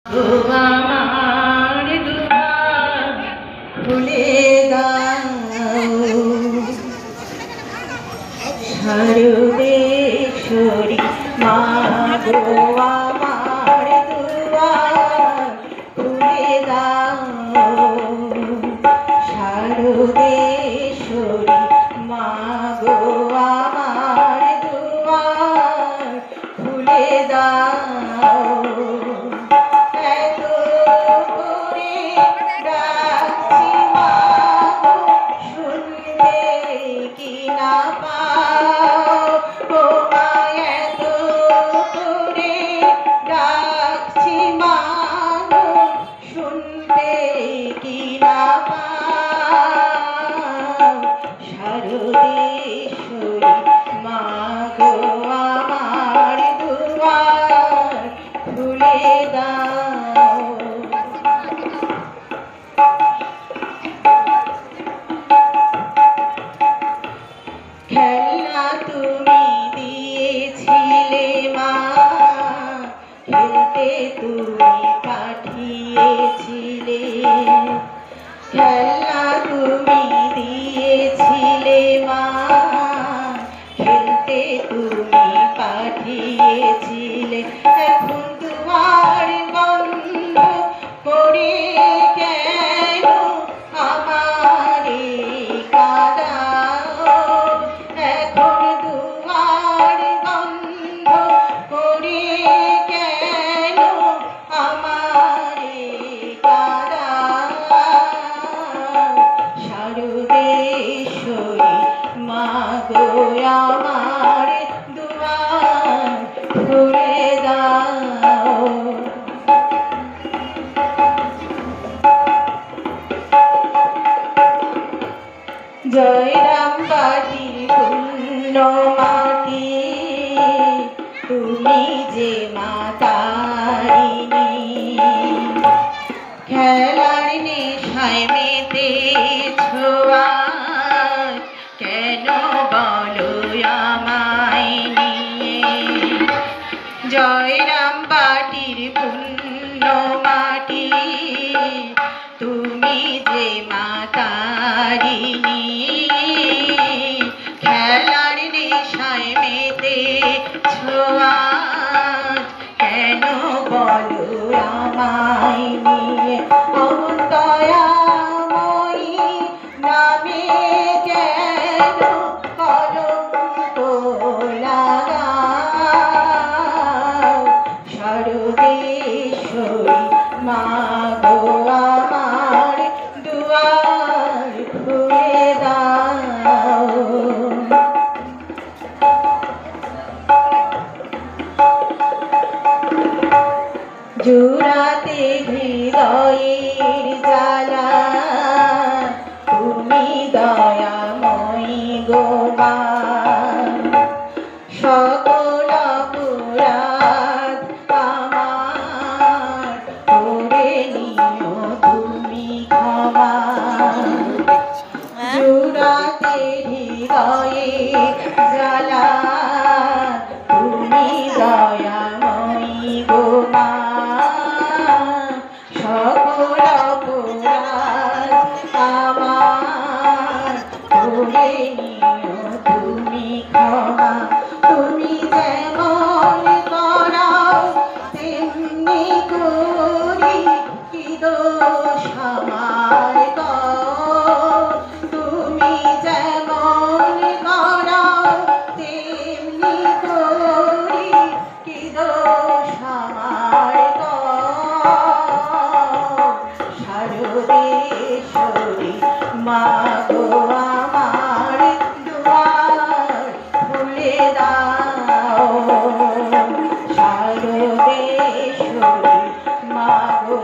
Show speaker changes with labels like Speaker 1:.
Speaker 1: আমার দুয়ার খুলে দাও, শারদেশ্বরী মা গো আমার দুয়ার খুলে দাও, শারদেশ্বরী মা গো আমার দুয়ার খুলে দাও। শারদেশ্বরী মা গো আমার দুয়ার খুলে দাও। খেলনা তুমি দিয়েছিলে মা, খেলতে তুমি পাঠিয়েছিলে, খেলনা তুমি দিয়েছিলে মা, খেলতে তুমি পাঠিয়েছিলে। এখন দুয়ার বন্ধ করে কেন আমারে কাঁদাও, এখন দুয়ার বন্ধ করে কেন আমারে কাঁদাও, শারদেশ্বরী মা গো আমার দুয়ার খুলে দাও। জয়রাম বাটির পুণ্য মাটি, তুমি যে মাতারিণী, খেলার নেশায় মেতেছ আজ, কেন বলো আমায় নিয়ে। জয়রাম বাটির পুণ্য মাটি, তুমি যে মাতারিণী, খেলার নেশায় মেতেছ আজ, কেন বলো আমায় নিয়ে। দয়াময়ী নামে কেন কলঙ্ক লাগাও, শারদেশ্বরী মা গো আমার দুয়ার খুলে দাও। জোড়াতে হৃদয়ের জ্বালা, তুমি দয়াময়ী গো মা, সকল অপরাধ আমার করে নিও তুমি ক্ষমা। জোড়াতে হৃদয়ের জ্বালা, তুমি দয়াময়ী গো মা, সকল অপরাধ আমার করে নিও তুমি ক্ষমা। তুমি যেমন করাও তেমনি করি, কি দোষ আমার গো। তুমি যেমন করাও তেমনি করি, কি দোষ আমার গো। শারদেশ্বরী মা গো আমার দুয়ার খুলে দাও, শারদেশ্বরী মা গো।